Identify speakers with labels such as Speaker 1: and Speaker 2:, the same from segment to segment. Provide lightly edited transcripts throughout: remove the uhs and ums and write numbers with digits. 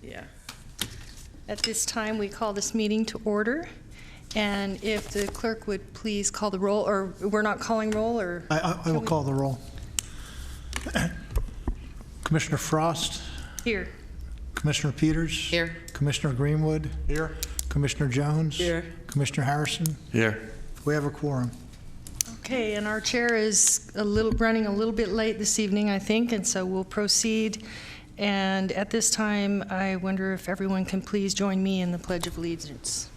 Speaker 1: Yeah.
Speaker 2: At this time, we call this meeting to order. And if the clerk would please call the roll, or we're not calling roll, or?
Speaker 3: I will call the roll. Commissioner Frost?
Speaker 2: Here.
Speaker 3: Commissioner Peters?
Speaker 1: Here.
Speaker 3: Commissioner Greenwood?
Speaker 4: Here.
Speaker 3: Commissioner Jones?
Speaker 1: Here.
Speaker 3: Commissioner Harrison?
Speaker 4: Here.
Speaker 3: We have a quorum.
Speaker 2: Okay, and our chair is running a little bit late this evening, I think, and so we'll proceed. And at this time, I wonder if everyone can please join me in the Pledge of Allegiance.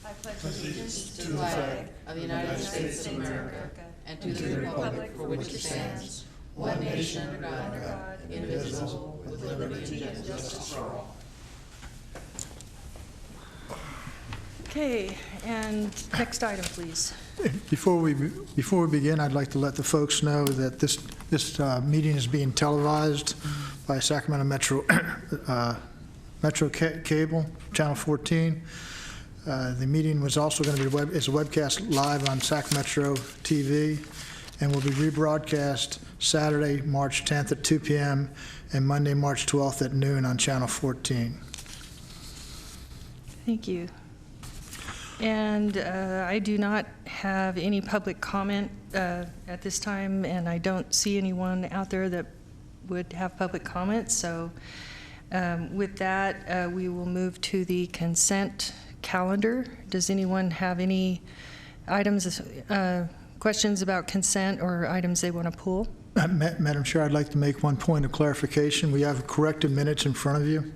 Speaker 2: I pledge allegiance
Speaker 5: to the flag of the United States of America and to the republic for which it stands, one nation under God, indivisible, with liberty and justice for all.
Speaker 2: Okay, and next item, please.
Speaker 3: Before we begin, I'd like to let the folks know that this meeting is being televised by Sacramento Metro Cable, Channel 14. The meeting was also going to be is a webcast live on Sac Metro TV and will be rebroadcast Saturday, March 10th at 2 p.m. and Monday, March 12th at noon on Channel 14.
Speaker 2: Thank you. And I do not have any public comment at this time, and I don't see anyone out there that would have public comment. So with that, we will move to the consent calendar. Does anyone have any items, questions about consent or items they want to pull?
Speaker 3: Madam Chair, I'd like to make one point of clarification. We have corrected minutes in front of you.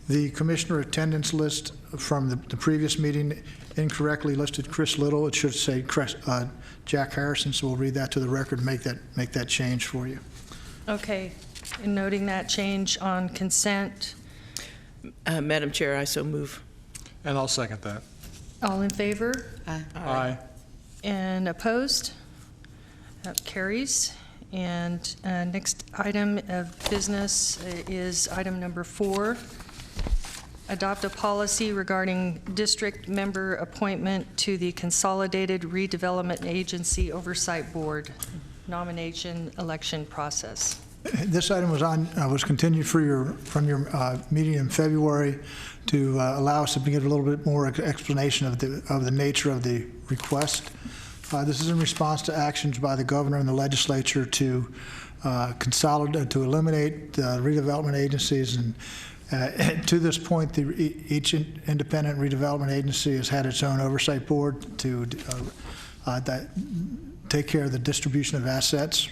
Speaker 3: The commissioner attendance list from the previous meeting incorrectly listed Chris Little. It should say Jack Harrison, so we'll read that to the record and make that change for you.
Speaker 2: Okay, and noting that change on consent.
Speaker 1: Madam Chair, I so move.
Speaker 4: And I'll second that.
Speaker 2: All in favor?
Speaker 4: Aye.
Speaker 2: And opposed? That carries. And next item of business is item number 4. Adopt a policy regarding district member appointment to the Consolidated Redevelopment Agency Oversight Board nomination election process.
Speaker 3: This item was continued from your meeting in February to allow us to give a little bit more explanation of the nature of the request. This is in response to actions by the governor and the legislature to consolidate, to eliminate redevelopment agencies, and to this point, each independent redevelopment agency has had its own oversight board to take care of the distribution of assets.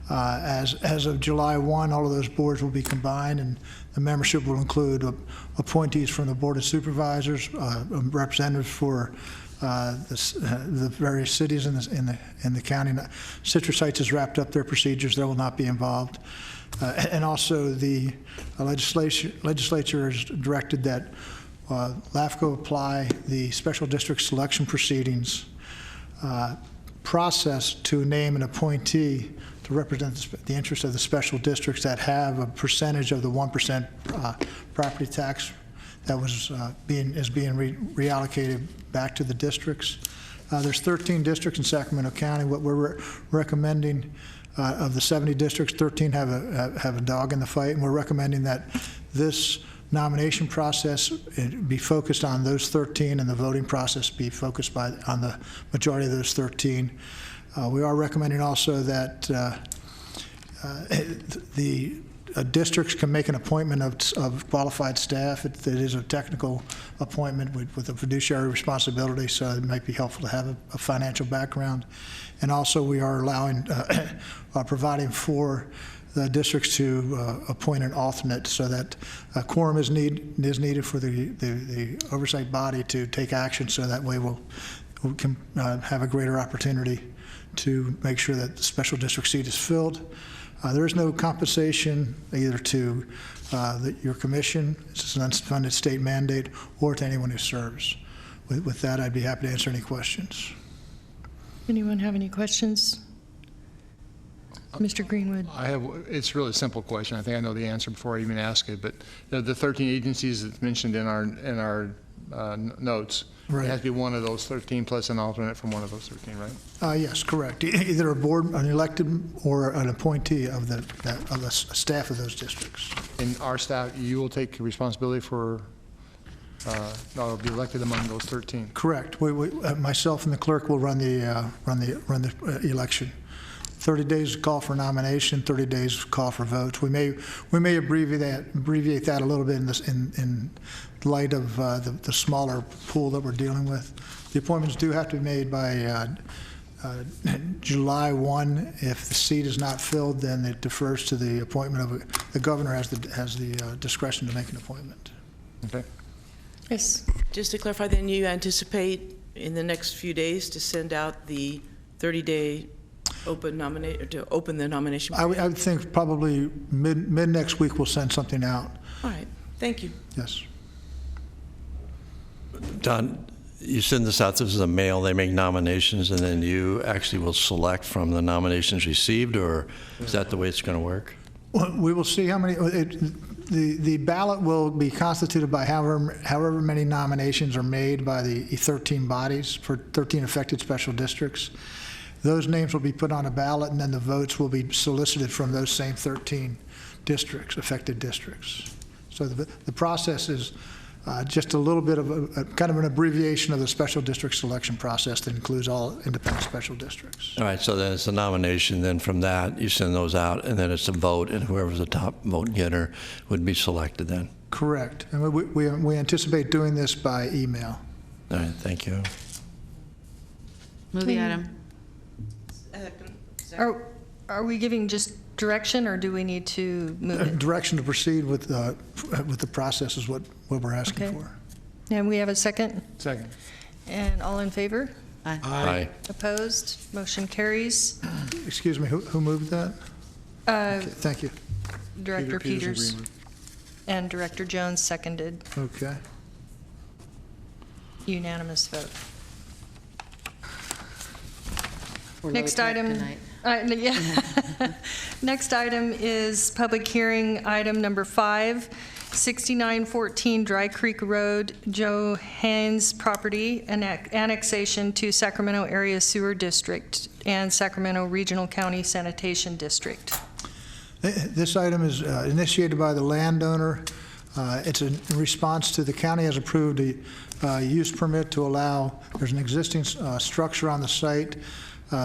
Speaker 3: As of July 1, all of those boards will be combined, and the membership will include appointees from the Board of Supervisors, representatives for the various cities in the county. Citrus Heights has wrapped up their procedures; they will not be involved. And also, the legislature has directed that LAFCO apply the special district selection proceedings process to name an appointee to represent the interests of the special districts that have a percentage of the 1% property tax that is being reallocated back to the districts. There's 13 districts in Sacramento County. What we're recommending, of the 70 districts, 13 have a dog in the fight, and we're recommending that this nomination process be focused on those 13, and the voting process be focused on the majority of those 13. We are recommending also that the districts can make an appointment of qualified staff. It is a technical appointment with a fiduciary responsibility, so it might be helpful to have a financial background. And also, we are allowing, providing for the districts to appoint an alternate, so that a quorum is needed for the oversight body to take action, so that way we can have a greater opportunity to make sure that the special district seat is filled. There is no compensation either to your commission, it's an unfunded state mandate, or to anyone who serves. With that, I'd be happy to answer any questions.
Speaker 2: Anyone have any questions? Mr. Greenwood.
Speaker 4: It's a really simple question. I think I know the answer before I even ask it, but the 13 agencies that's mentioned in our notes.
Speaker 3: Right.
Speaker 4: It has to be one of those 13 plus an alternate from one of those 13, right?
Speaker 3: Yes, correct. Either a board, an elected, or an appointee of the staff of those districts.
Speaker 4: In our staff, you will take responsibility for, or be elected among those 13.
Speaker 3: Correct. Myself and the clerk will run the election. 30 days to call for nomination, 30 days to call for votes. We may abbreviate that a little bit in light of the smaller pool that we're dealing with. The appointments do have to be made by July 1. If the seat is not filled, then it defers to the appointment of the governor has the discretion to make an appointment.
Speaker 4: Okay.
Speaker 2: Yes.
Speaker 1: Just to clarify, then you anticipate in the next few days to send out the 30-day to open the nomination
Speaker 3: I
Speaker 1: period?
Speaker 3: would think probably mid next week we'll send something out.
Speaker 1: All right, thank you.
Speaker 3: Yes.
Speaker 6: Don, you send this out, this is a mail, they make nominations, and then you actually will select from the nominations received, or is that the way it's going to work?
Speaker 3: Well, we will see how many, the ballot will be constituted by however many nominations are made by the 13 bodies for 13 affected special districts. Those names will be put on a ballot, and then the votes will be solicited from those same 13 districts, affected districts. So the process is just a little bit of a kind of an abbreviation of the special district selection process that includes all independent special districts.
Speaker 6: All right, so then it's a nomination, then from that, you send those out, and then it's a vote, and whoever's the top vote getter would be selected then.
Speaker 3: Correct. And we anticipate doing this by email.
Speaker 6: All right, thank you.
Speaker 5: Move the item.
Speaker 2: Are we giving just direction, or do we need to move it?
Speaker 3: Direction to proceed with the process is what we're asking
Speaker 2: Okay.
Speaker 3: for.
Speaker 2: And we have a second?
Speaker 4: Second.
Speaker 2: And all in favor?
Speaker 5: Aye.
Speaker 6: Aye.
Speaker 2: Opposed? Motion carries.
Speaker 3: Excuse me, who moved that? Okay, thank you.
Speaker 2: Director
Speaker 4: Peter and
Speaker 2: Peters
Speaker 4: Greenwood.
Speaker 2: and Director Jones seconded.
Speaker 3: Okay.
Speaker 2: Unanimous vote.
Speaker 5: We're
Speaker 2: Next
Speaker 5: low tech
Speaker 2: item.
Speaker 5: tonight.
Speaker 2: Yeah. Next item is public hearing, item number 5, 6914 Dry Creek Road, Joe Haynes property, annexation to Sacramento Area Sewer District and Sacramento Regional County Sanitation District.
Speaker 3: This item is initiated by the landowner. It's in response to the county has approved a use permit to allow, there's an existing structure on the site.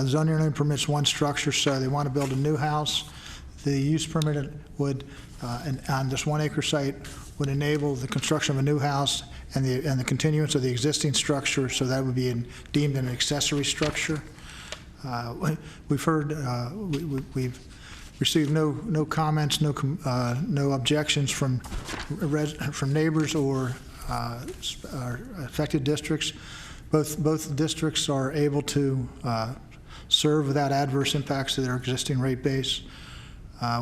Speaker 3: Zoning only permits one structure, so they want to build a new house. The use permit would, on this 1 acre site, would enable the construction of a new house and the continuance of the existing structure, so that would be deemed an accessory structure. We've heard, we've received no comments, no objections from neighbors or affected districts. Both districts are able to serve without adverse impacts to their existing rate base.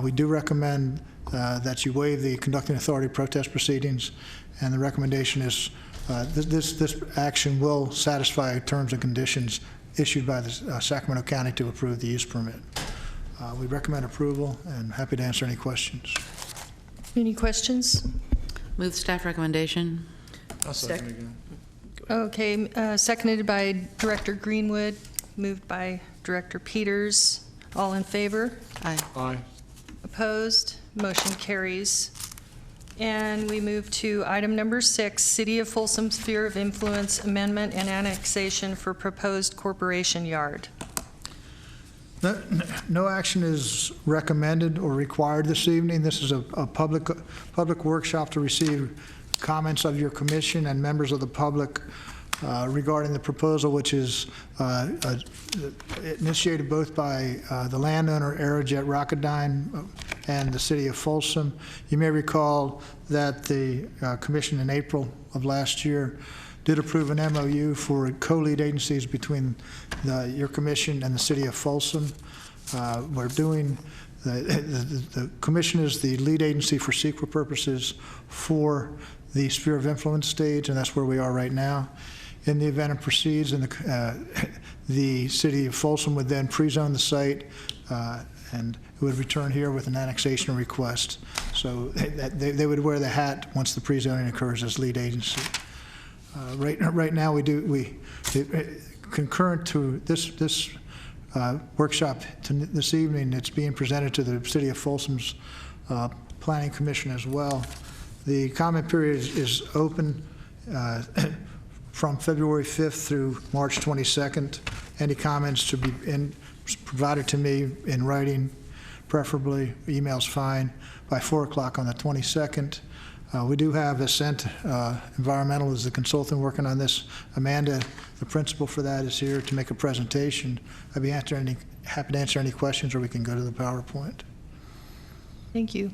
Speaker 3: We do recommend that you waive the conducting authority protest proceedings, and the recommendation is this action will satisfy terms and conditions issued by the Sacramento County to approve the use permit. We recommend approval, and happy to answer any questions.
Speaker 2: Any questions?
Speaker 5: Move staff recommendation.
Speaker 4: I'll second again.
Speaker 2: Okay, seconded by Director Greenwood, moved by Director Peters. All in favor?
Speaker 5: Aye.
Speaker 4: Aye.
Speaker 2: Opposed? Motion carries. And we move to item number 6, City of Folsom Sphere of Influence Amendment and Annexation for Proposed Corporation Yard.
Speaker 3: No action is recommended or required this evening. This is a public workshop to receive comments of your commission and members of the public regarding the proposal, which is initiated both by the landowner Aerojet Rocketdyne and the City of Folsom. You may recall that the commission in April of last year did approve an MOU for co-lead agencies between your commission and the City of Folsom. We're doing, the commission is the lead agency for CEQA purposes for the sphere of influence stage, and that's where we are right now. In the event it proceeds, and the City of Folsom would then pre-zone the site, and it would return here with an annexation request. So they would wear the hat once the pre-zoning occurs as lead agency. Right now, concurrent to this workshop this evening, it's being presented to the City of Folsom's Planning Commission as well. The comment period is open from February 5th through March 22nd. Any comments to be provided to me in writing, preferably email's fine, by 4 o'clock on the 22nd. We do have Ascent Environmental as the consultant working on this. Amanda, the principal for that, is here to make a presentation. I'd be happy to answer any questions, or we can go to the PowerPoint.
Speaker 2: Thank you.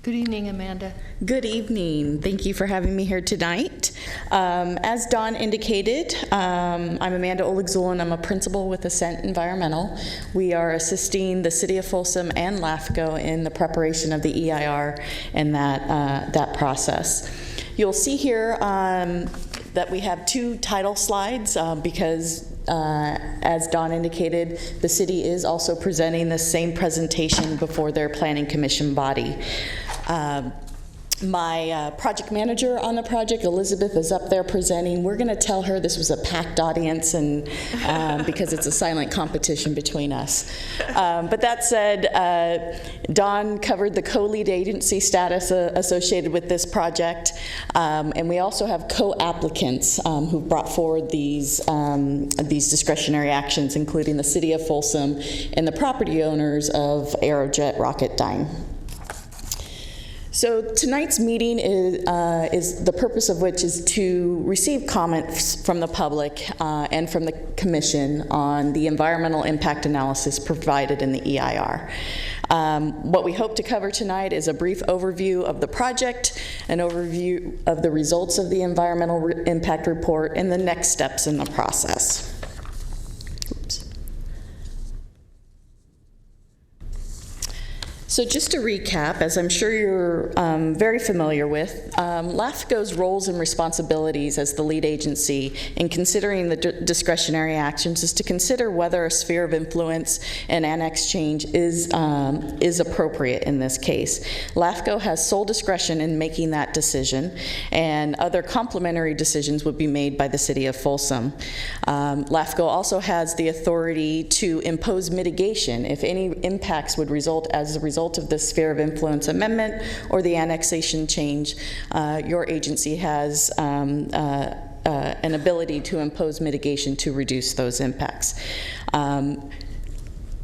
Speaker 2: Good evening, Amanda.
Speaker 7: Good evening. Thank you for having me here tonight. As Dawn indicated, I'm Amanda Oligzul, and I'm a principal with Ascent Environmental. We are assisting the City of Folsom and LAFCO in the preparation of the EIR and that process. You'll see here that we have 2 title slides because as Dawn indicated, the city is also presenting the same presentation before their Planning Commission body. My project manager on the project, Elizabeth, is up there presenting. We're going to tell her this was a packed audience, and because it's a silent competition between us. But that said, Dawn covered the co-lead agency status associated with this project, and we also have co-applicants who brought forward these discretionary actions, including the City of Folsom and the property owners of Aerojet Rocketdyne. So tonight's meeting is the purpose of which is to receive comments from the public and from the Commission on the environmental impact analysis provided in the EIR. What we hope to cover tonight is a brief overview of the project, an overview of the results of the environmental impact report, and the next steps in the process. So just to recap, as I'm sure you're very familiar with, LAFCO's roles and responsibilities as the lead agency in considering the discretionary actions is to consider whether a sphere of influence and annex change is appropriate in this case. LAFCO has sole discretion in making that decision, and other complementary decisions would be made by the City of Folsom. LAFCO also has the authority to impose mitigation if any impacts would result as a result of the sphere of influence amendment or the annexation change. Your agency has an ability to impose mitigation to reduce those impacts.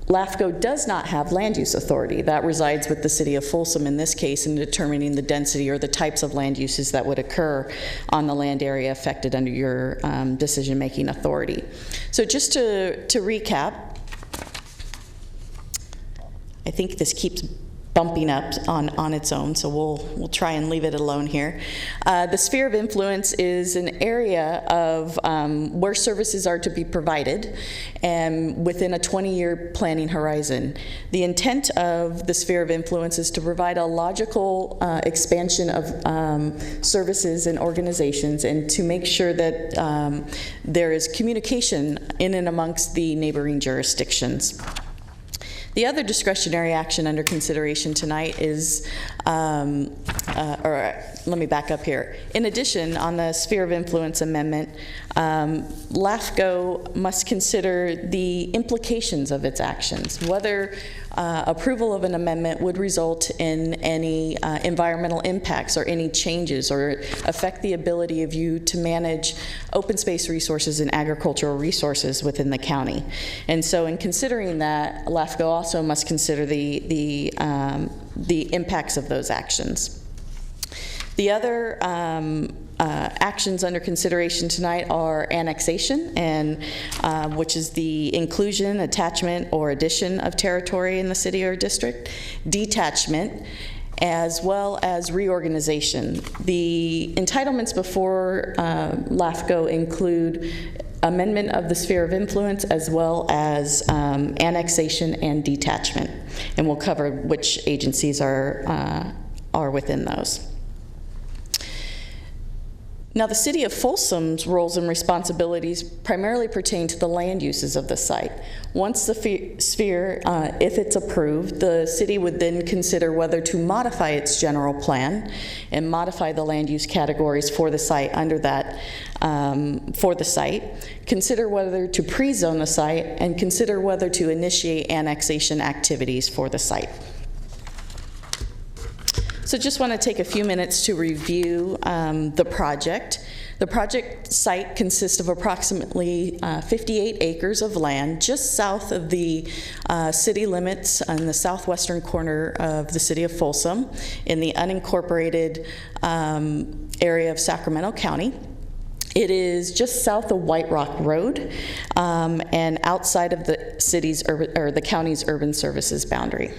Speaker 7: LAFCO does not have land use authority. That resides with the City of Folsom in this case in determining the density or the types of land uses that would occur on the land area affected under your decision-making authority. So just to recap, I think this keeps bumping up on its own, so we'll try and leave it alone here. The sphere of influence is an area of where services are to be provided and within a 20-year planning horizon. The intent of the sphere of influence is to provide a logical expansion of services and organizations, and to make sure that there is communication in and amongst the neighboring jurisdictions. The other discretionary action under consideration tonight is, or let me back up here. In addition, on the sphere of influence amendment, LAFCO must consider the implications of its actions, whether approval of an amendment would result in any environmental impacts or any changes or affect the ability of you to manage open space resources and agricultural resources within the county. And so in considering that, LAFCO also must consider the impacts of those actions. The other actions under consideration tonight are annexation, and which is the inclusion, attachment, or addition of territory in the city or district, detachment, as well as reorganization. The entitlements before LAFCO include amendment of the sphere of influence, as well as annexation and detachment, and we'll cover which agencies are within those. Now, the City of Folsom's roles and responsibilities primarily pertain to the land uses of the site. Once the sphere, if it's approved, the city would then consider whether to modify its general plan and modify the land use categories for the site under that, for the site, consider whether to pre-zone the site, and consider whether to initiate annexation activities for the site. So just want to take a few minutes to review the project. The project site consists of approximately 58 acres of land just south of the city limits on the southwestern corner of the city of Folsom in the unincorporated area of Sacramento County. It is just south of White Rock Road and outside of the city's or the county's urban services boundary.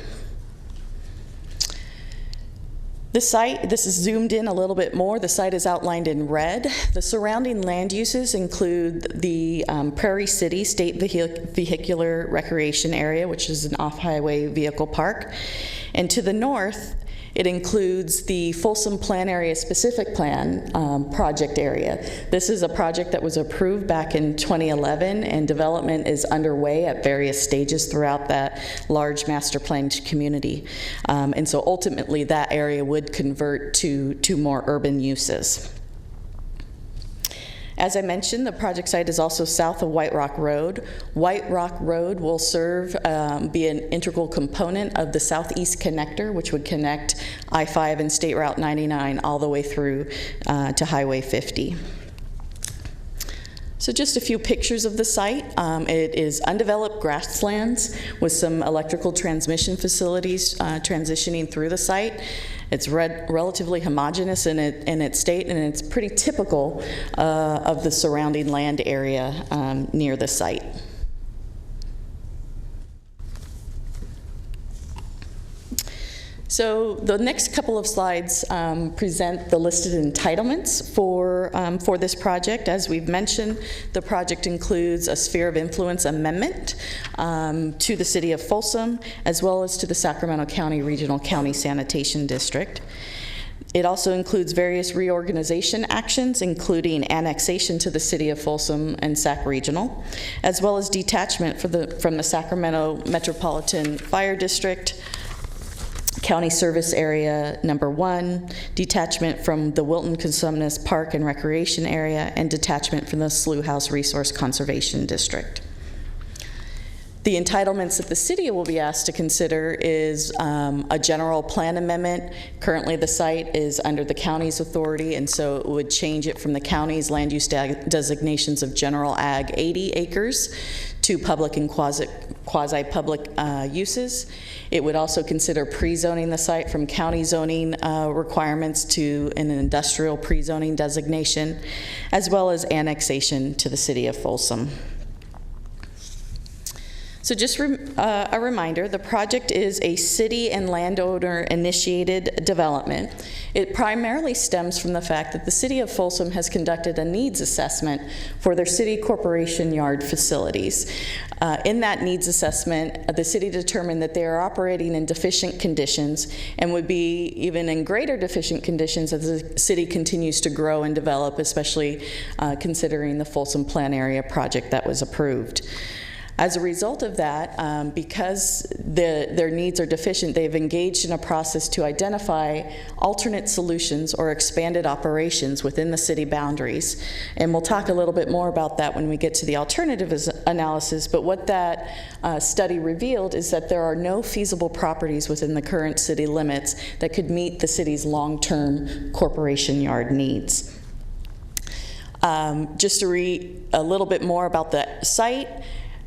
Speaker 7: The site, this is zoomed in a little bit more, the site is outlined in red. The surrounding land uses include the Prairie City State Vehicular Recreation Area, which is an off-highway vehicle park. And to the north, it includes the Folsom Plan Area Specific Plan project area. This is a project that was approved back in 2011, and development is underway at various stages throughout that large master planned community. And so ultimately that area would convert to more urban uses. As I mentioned, the project site is also south of White Rock Road. White Rock Road will be an integral component of the Southeast Connector, which would connect I-5 and State Route 99 all the way through to Highway 50. So just a few pictures of the site. It is undeveloped grasslands with some electrical transmission facilities transitioning through the site. It's relatively homogeneous in its state, and it's pretty typical of the surrounding land area near the site. So the next couple of slides present the listed entitlements for this project. As we've mentioned, the project includes a sphere of influence amendment to the City of Folsom, as well as to the Sacramento County Regional County Sanitation District. It also includes various reorganization actions, including annexation to the City of Folsom and Sac Regional, as well as detachment from the Sacramento Metropolitan Fire District, County Service Area Number 1, detachment from the Wilton-Consumnes Park and Recreation Area, and detachment from the Slough House Resource Conservation District. The entitlements that the city will be asked to consider is a general plan amendment. Currently, the site is under the county's authority, and so it would change it from the county's land use designations of general ag 80 acres to public and quasi-public uses. It would also consider pre-zoning the site from county zoning requirements to an industrial pre-zoning designation, as well as annexation to the City of Folsom. So just a reminder, the project is a city and landowner initiated development. It primarily stems from the fact that the City of Folsom has conducted a needs assessment for their city corporation yard facilities. In that needs assessment, the city determined that they are operating in deficient conditions and would be even in greater deficient conditions as the city continues to grow and develop, especially considering the Folsom Plan Area project that was approved. As a result of that, because their needs are deficient, they've engaged in a process to identify alternate solutions or expanded operations within the city boundaries. And we'll talk a little bit more about that when we get to the alternative analysis, but what that study revealed is that there are no feasible properties within the current city limits that could meet the city's long-term corporation yard needs. Just to read a little bit more about the site,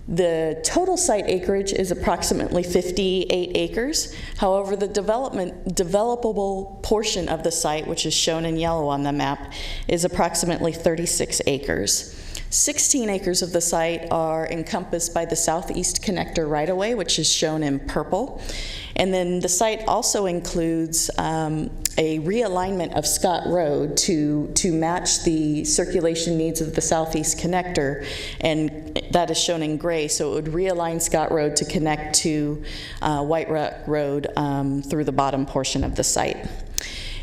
Speaker 7: the total site acreage is approximately 58 acres. However, the developable portion of the site, which is shown in yellow on the map, is approximately 36 acres. 16 acres of the site are encompassed by the Southeast Connector right-of-way, which is shown in purple. And then the site also includes a realignment of Scott Road to match the circulation needs of the Southeast Connector, and that is shown in gray, so it would realign Scott Road to connect to White Rock Road through the bottom portion of the site.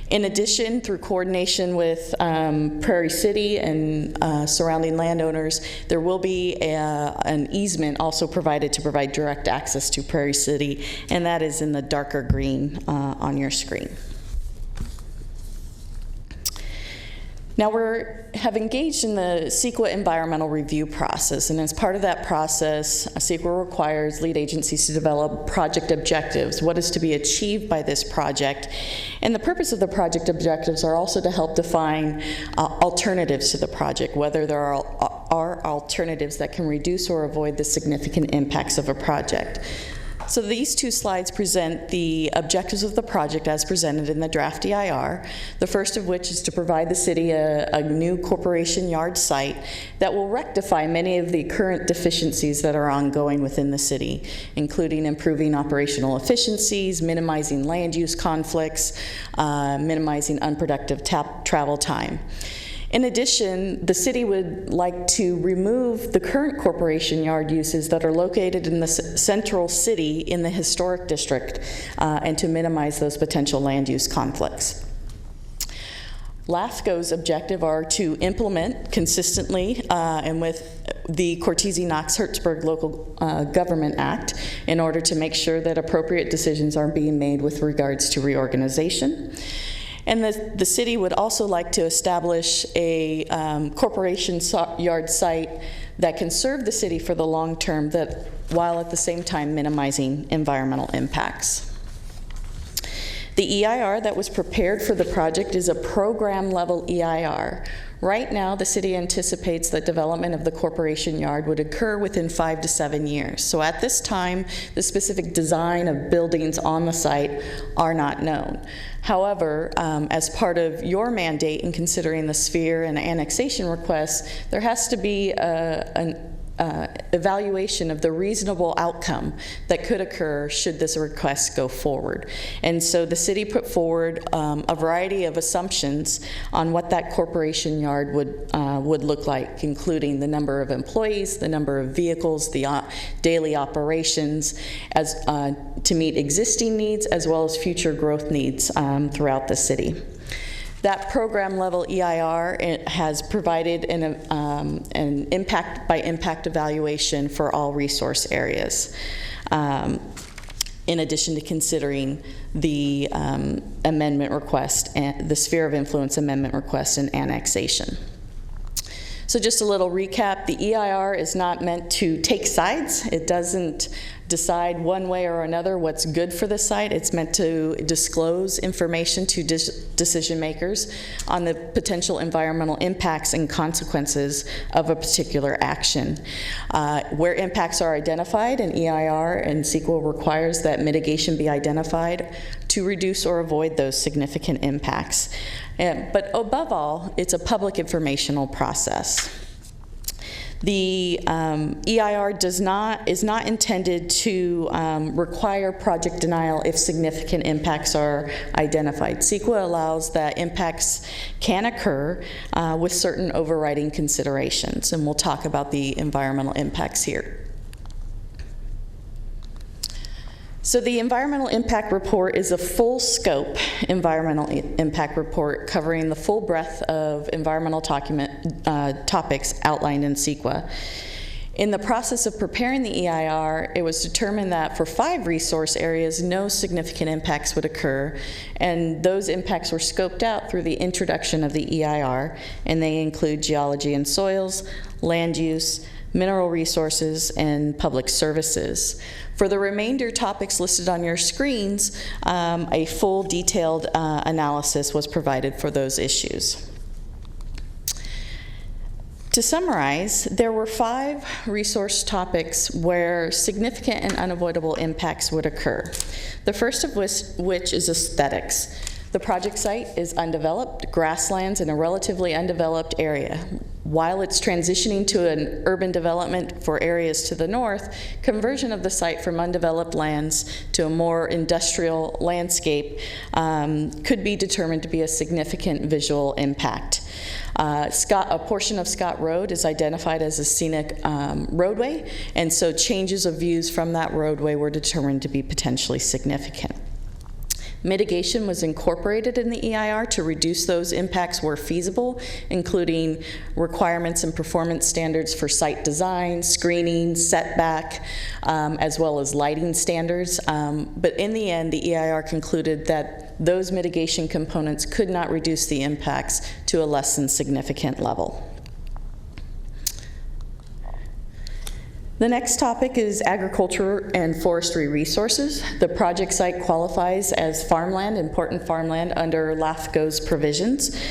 Speaker 7: In addition, through coordination with Prairie City and surrounding landowners, there will be an easement also provided to provide direct access to Prairie City, and that is in the darker green on your screen. Now, we have engaged in the CEQA environmental review process, and as part of that process, CEQA requires lead agencies to develop project objectives, what is to be achieved by this project. And the purpose of the project objectives are also to help define alternatives to the project, whether there are alternatives that can reduce or avoid the significant impacts of a project. So these two slides present the objectives of the project as presented in the draft EIR, the first of which is to provide the city a new corporation yard site that will rectify many of the current deficiencies that are ongoing within the city, including improving operational efficiencies, minimizing land use conflicts, minimizing unproductive travel time. In addition, the city would like to remove the current corporation yard uses that are located in the central city in the historic district and to minimize those potential land use conflicts. LAFCO's objective are to implement consistently and with the Cortese-Knox-Hertzberg Local Government Act in order to make sure that appropriate decisions are being made with regards to reorganization. And the city would also like to establish a corporation yard site that can serve the city for the long term, that while at the same time minimizing environmental impacts. The EIR that was prepared for the project is a program level EIR. Right now, the city anticipates that development of the corporation yard would occur within 5 to 7 years. So at this time, the specific design of buildings on the site are not known. However, as part of your mandate in considering the sphere and annexation requests, there has to be an evaluation of the reasonable outcome that could occur should this request go forward. And so the city put forward a variety of assumptions on what that corporation yard would look like, including the number of employees, the number of vehicles, the daily operations, as to meet existing needs as well as future growth needs throughout the city. That program level EIR has provided an impact by impact evaluation for all resource areas, in addition to considering the amendment request and the sphere of influence amendment request and annexation. So just a little recap, the EIR is not meant to take sides. It doesn't decide one way or another what's good for the site. It's meant to disclose information to decision makers on the potential environmental impacts and consequences of a particular action. Where impacts are identified, an EIR and CEQA requires that mitigation be identified to reduce or avoid those significant impacts. But above all, it's a public informational process. The EIR is not intended to require project denial if significant impacts are identified. CEQA allows that impacts can occur with certain overriding considerations, and we'll talk about the environmental impacts here. So the environmental impact report is a full scope environmental impact report covering the full breadth of environmental topics outlined in CEQA. In the process of preparing the EIR, it was determined that for 5 resource areas, no significant impacts would occur, and those impacts were scoped out through the introduction of the EIR, and they include geology and soils, land use, mineral resources, and public services. For the remainder topics listed on your screens, a full detailed analysis was provided for those issues. To summarize, there were 5 resource topics where significant and unavoidable impacts would occur. The first of which is aesthetics. The project site is undeveloped, grasslands in a relatively undeveloped area. While it's transitioning to an urban development for areas to the north, conversion of the site from undeveloped lands to a more industrial landscape could be determined to be a significant visual impact. A portion of Scott Road is identified as a scenic roadway, and so changes of views from that roadway were determined to be potentially significant. Mitigation was incorporated in the EIR to reduce those impacts where feasible, including requirements and performance standards for site design, screening, setback, as well as lighting standards. But in the end, the EIR concluded that those mitigation components could not reduce the impacts to a less than significant level. The next topic is agriculture and forestry resources. The project site qualifies as farmland, important farmland, under LAFCO's provisions.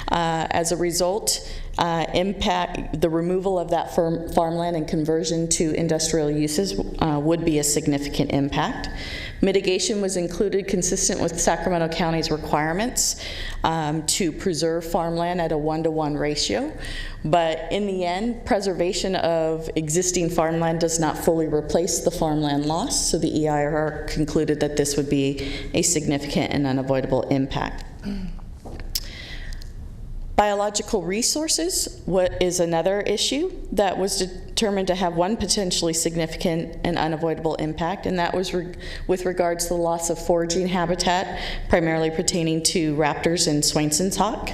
Speaker 7: As a result, the removal of that farmland and conversion to industrial uses would be a significant impact. Mitigation was included consistent with Sacramento County's requirements to preserve farmland at a 1-to-1 ratio. But in the end, preservation of existing farmland does not fully replace the farmland loss, so the EIR concluded that this would be a significant and unavoidable impact. Biological resources is another issue that was determined to have one potentially significant and unavoidable impact, and that was with regards to the loss of foraging habitat, primarily pertaining to raptors and Swainson's hawk.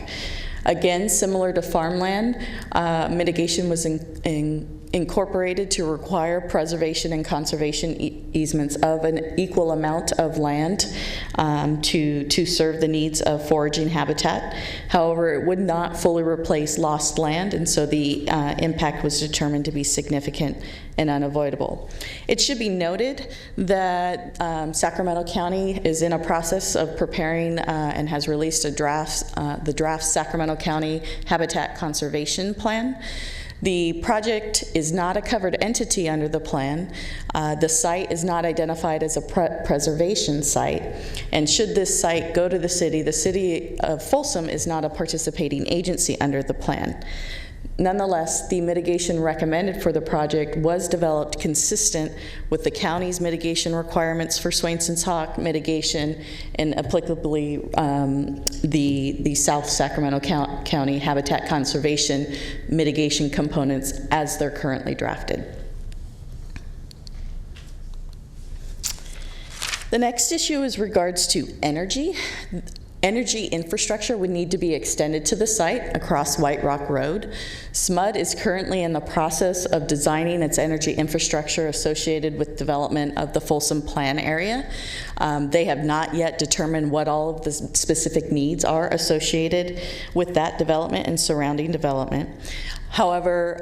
Speaker 7: Again, similar to farmland, mitigation was incorporated to require preservation and conservation easements of an equal amount of land to serve the needs of foraging habitat. However, it would not fully replace lost land, and so the impact was determined to be significant and unavoidable. It should be noted that Sacramento County is in a process of preparing and has released the draft Sacramento County Habitat Conservation Plan. The project is not a covered entity under the plan. The site is not identified as a preservation site. And should this site go to the city of Folsom is not a participating agency under the plan. Nonetheless, the mitigation recommended for the project was developed consistent with the county's mitigation requirements for Swainson's hawk mitigation and applicably the South Sacramento County Habitat Conservation mitigation components as they're currently drafted. The next issue is regards to energy. Energy infrastructure would need to be extended to the site across White Rock Road. SMUD is currently in the process of designing its energy infrastructure associated with development of the Folsom Plan area. They have not yet determined what all of the specific needs are associated with that development and surrounding development. However,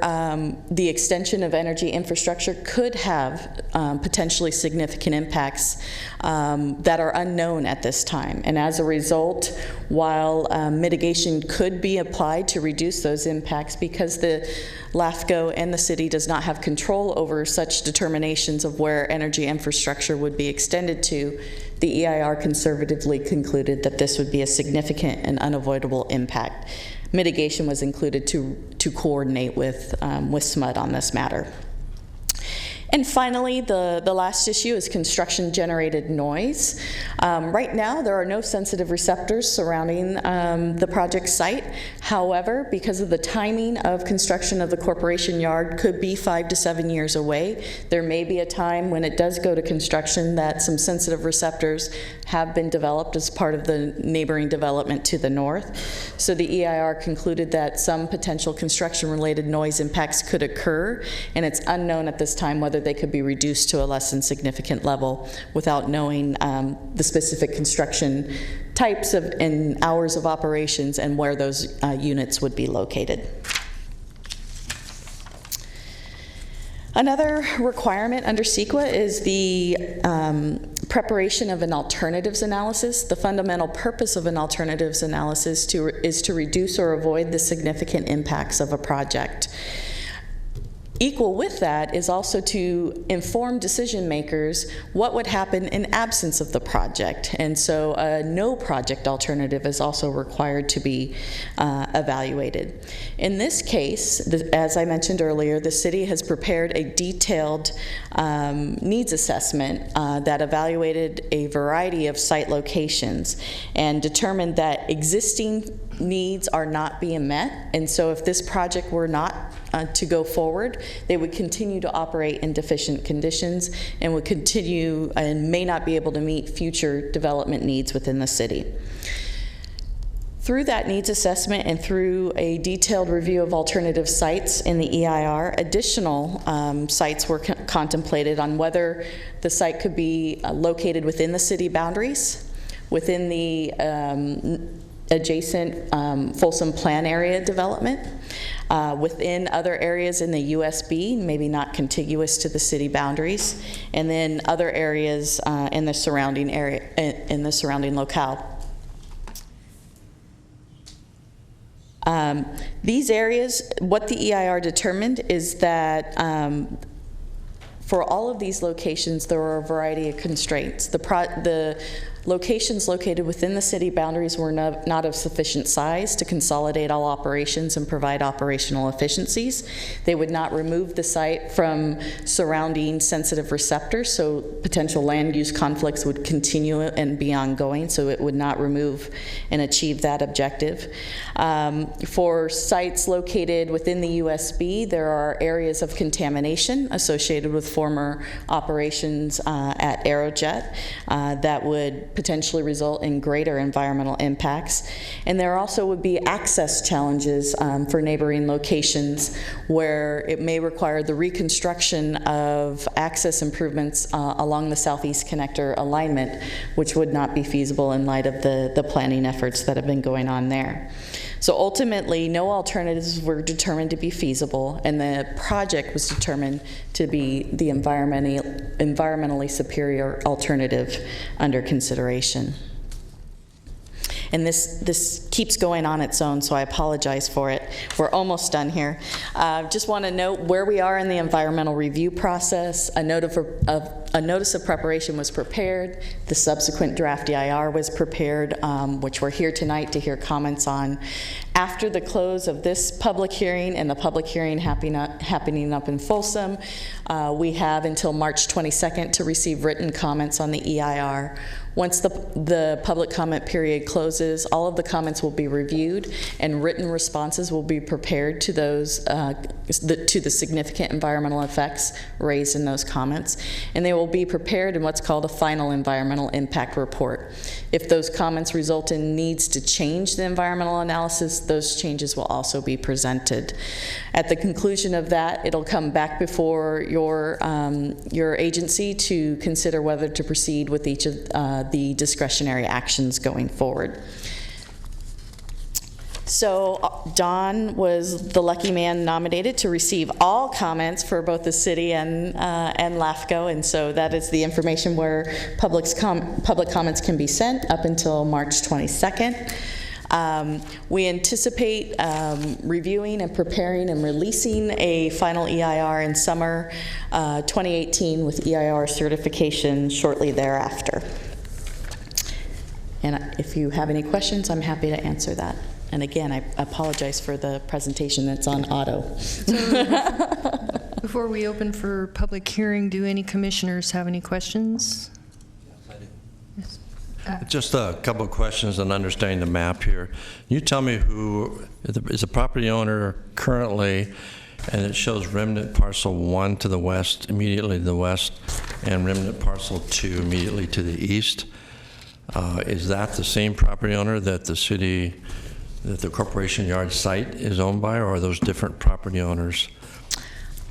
Speaker 7: the extension of energy infrastructure could have potentially significant impacts that are unknown at this time. And as a result, while mitigation could be applied to reduce those impacts, because the LAFCO and the city does not have control over such determinations of where energy infrastructure would be extended to, the EIR conservatively concluded that this would be a significant and unavoidable impact. Mitigation was included to coordinate with SMUD on this matter. And finally, the last issue is construction-generated noise. Right now, there are no sensitive receptors surrounding the project site. However, because of the timing of construction of the corporation yard could be 5 to 7 years away, there may be a time when it does go to construction that some sensitive receptors have been developed as part of the neighboring development to the north. So the EIR concluded that some potential construction-related noise impacts could occur, and it's unknown at this time whether they could be reduced to a less than significant level without knowing the specific construction types and hours of operations and where those units would be located. Another requirement under CEQA is the preparation of an alternatives analysis. The fundamental purpose of an alternatives analysis is to reduce or avoid the significant impacts of a project. Equal with that is also to inform decision makers what would happen in absence of the project. And so a no project alternative is also required to be evaluated. In this case, as I mentioned earlier, the city has prepared a detailed needs assessment that evaluated a variety of site locations and determined that existing needs are not being met. And so if this project were not to go forward, they would continue to operate in deficient conditions and would continue and may not be able to meet future development needs within the city. Through that needs assessment and through a detailed review of alternative sites in the EIR, additional sites were contemplated on whether the site could be located within the city boundaries, within the adjacent Folsom Plan area development, within other areas in the USB, maybe not contiguous to the city boundaries, and then other areas in the surrounding area, in the surrounding locale. These areas, what the EIR determined is that for all of these locations, there are a variety of constraints. The locations located within the city boundaries were not of sufficient size to consolidate all operations and provide operational efficiencies. They would not remove the site from surrounding sensitive receptors, so potential land use conflicts would continue and be ongoing, so it would not remove and achieve that objective. For sites located within the USB, there are areas of contamination associated with former operations at Aerojet that would potentially result in greater environmental impacts. And there also would be access challenges for neighboring locations where it may require the reconstruction of access improvements along the Southeast Connector alignment, which would not be feasible in light of the planning efforts that have been going on there. So ultimately, no alternatives were determined to be feasible, and the project was determined to be the environmentally superior alternative under consideration. And this keeps going on its own, so I apologize for it. We're almost done here. Just want to note where we are in the environmental review process. A notice of preparation was prepared. The subsequent draft EIR was prepared, which we're here tonight to hear comments on. After the close of this public hearing and the public hearing happening up in Folsom, we have until March 22nd to receive written comments on the EIR. Once the public comment period closes, all of the comments will be reviewed and written responses will be prepared to those to the significant environmental effects raised in those comments, and they will be prepared in what's called a final environmental impact report. If those comments result in needs to change the environmental analysis, those changes will also be presented. At the conclusion of that, it'll come back before your agency to consider whether to proceed with each of the discretionary actions going forward. So Don was the lucky man nominated to receive all comments for both the city and LAFCO, and so that is the information where public comments can be sent up until March 22nd. We anticipate reviewing and preparing and releasing a final EIR in summer 2018 with EIR certification shortly thereafter. And if you have any questions, I'm happy to answer that. And again, I apologize for the presentation that's on auto.
Speaker 2: Before we open for public hearing, do any commissioners have any questions? Yes.
Speaker 6: Just a couple of questions on understanding the map here. Can you tell me who is the property owner currently, and it shows remnant parcel 1 to the west, immediately to the west, and remnant parcel 2 immediately to the east? Is that the same property owner that the Corporation Yard site is owned by, or are those different property owners?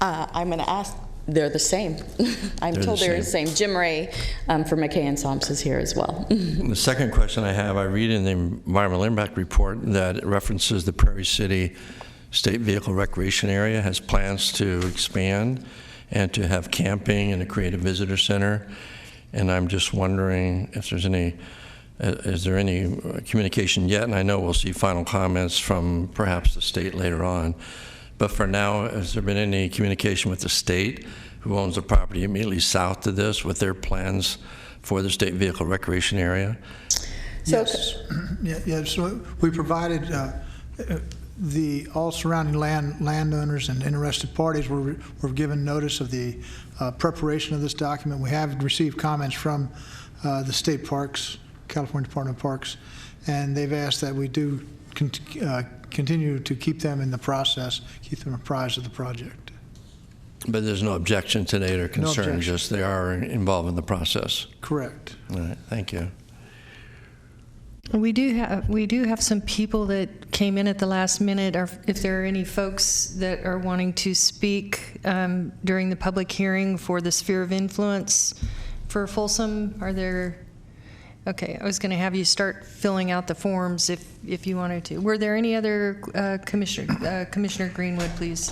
Speaker 7: I'm going to ask. They're the same. I'm told they're the same. Jim Ray from McKay and Somps is here as well.
Speaker 6: The second question I have, I read in the environmental impact report that it references the Prairie City State Vehicle Recreation Area has plans to expand and to have camping and to create a visitor center. And I'm just wondering if there's is there any communication yet? And I know we'll see final comments from perhaps the state later on. But for now, has there been any communication with the state, who owns the property immediately south to this, with their plans for the state vehicle recreation area?
Speaker 3: Yes. Yeah, so we provided all surrounding landowners and interested parties were given notice of the preparation of this document. We have received comments from the state parks, California Department of Parks, and they've asked that we do continue to keep them in the process, keep them apprised of the project.
Speaker 6: But there's no objection to date or concern,
Speaker 3: objection.
Speaker 6: just they are involved in the process.
Speaker 3: Correct.
Speaker 6: All right, thank you.
Speaker 2: We do have some people that came in at the last minute. Or if there are any folks that are wanting to speak during the public hearing for the sphere of influence for Folsom, are there? Okay, I was going to have you start filling out the forms if you wanted to. Were there any other Commissioner Greenwood, please?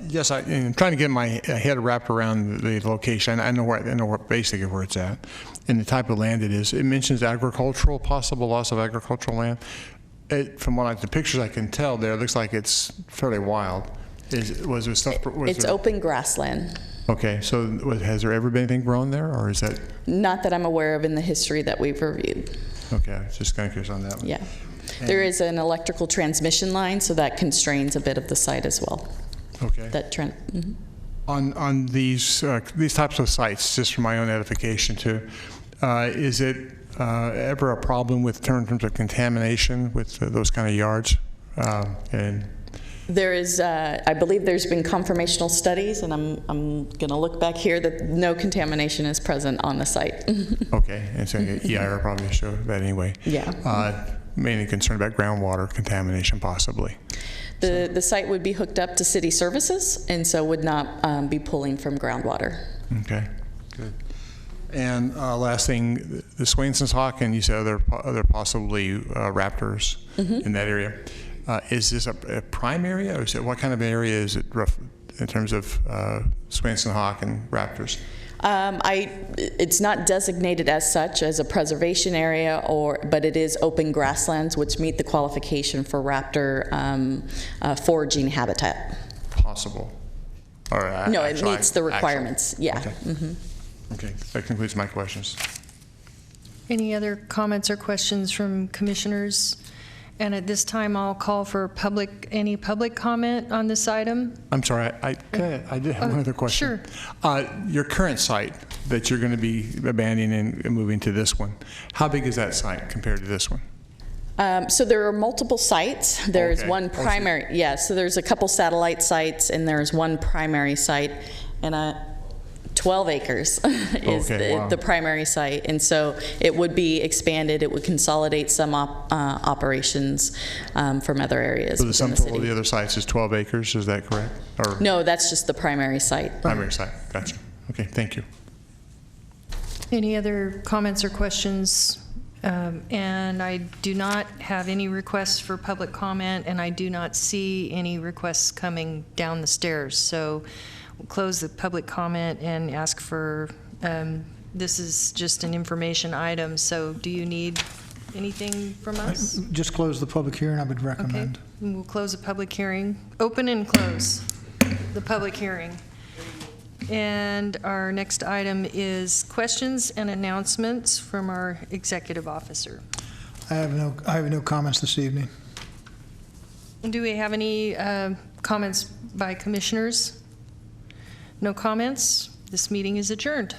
Speaker 4: Yes, I'm trying to get my head wrapped around the location. I know basically where it's at and the type of land it is. It mentions agricultural, possible loss of agricultural land. From the pictures I can tell there, it looks like it's fairly wild. Was there stuff?
Speaker 7: It's open grassland.
Speaker 4: Okay, so has there ever been anything grown there, or is that?
Speaker 7: Not that I'm aware of in the history that we've reviewed.
Speaker 4: Okay, I was just kind of curious on that one.
Speaker 7: Yeah. There is an electrical transmission line, so that constrains a bit of the site as well.
Speaker 4: Okay.
Speaker 7: Mhm.
Speaker 4: On these types of sites, just for my own edification too, is it ever a problem with in terms of contamination with those kind of yards? And
Speaker 7: There is, I believe there's been confirmational studies, and I'm going to look back here, that no contamination is present on the site.
Speaker 4: okay, and so EIR probably show that anyway.
Speaker 7: Yeah.
Speaker 4: Mainly concerned about groundwater contamination, possibly.
Speaker 7: The site would be hooked up to city services, and so would not be pulling from groundwater.
Speaker 4: Okay, good. And last thing, the Swainson's Hawk, and you said other possibly raptors in that area. Is this a prime area, or is it, what kind of area is it rough, in terms of Swainson Hawk and raptors?
Speaker 7: It's not designated as such as a preservation area, but it is open grasslands, which meet the qualification for raptor foraging habitat.
Speaker 4: Possible. Or
Speaker 7: No, it meets the requirements.
Speaker 4: Actual.
Speaker 7: Yeah.
Speaker 4: Okay. Okay, that concludes my questions.
Speaker 2: Any other comments or questions from commissioners? And at this time, I'll call for any public comment on this item.
Speaker 4: I'm sorry, I did have one other question.
Speaker 2: Sure.
Speaker 4: Your current site that you're going to be abandoning and moving to this one, how big is that site compared to this one?
Speaker 7: So there are multiple sites. There's
Speaker 4: Okay.
Speaker 7: one primary, so there's a couple satellite sites, and there's one primary site, and 12 acres is
Speaker 4: Okay, wow.
Speaker 7: the primary site. And so it would be expanded. It would consolidate some operations from other areas
Speaker 4: So the
Speaker 7: within
Speaker 4: sum
Speaker 7: the
Speaker 4: total of
Speaker 7: city.
Speaker 4: the other sites is 12 acres, is that correct? Or
Speaker 7: No, that's just the primary site.
Speaker 4: primary site, gotcha. Okay, thank you.
Speaker 2: Any other comments or questions? And I do not have any requests for public comment, and I do not see any requests coming down the stairs. So we'll close the public comment and ask for, this is just an information item, so do you need anything from us?
Speaker 3: Just close the public hearing, I would
Speaker 2: Okay,
Speaker 3: recommend.
Speaker 2: we'll close the public hearing. Open and close the public hearing. And our next item is questions and announcements from our executive officer.
Speaker 3: I have no comments this evening.
Speaker 2: Do we have any comments by commissioners? No comments? This meeting is adjourned.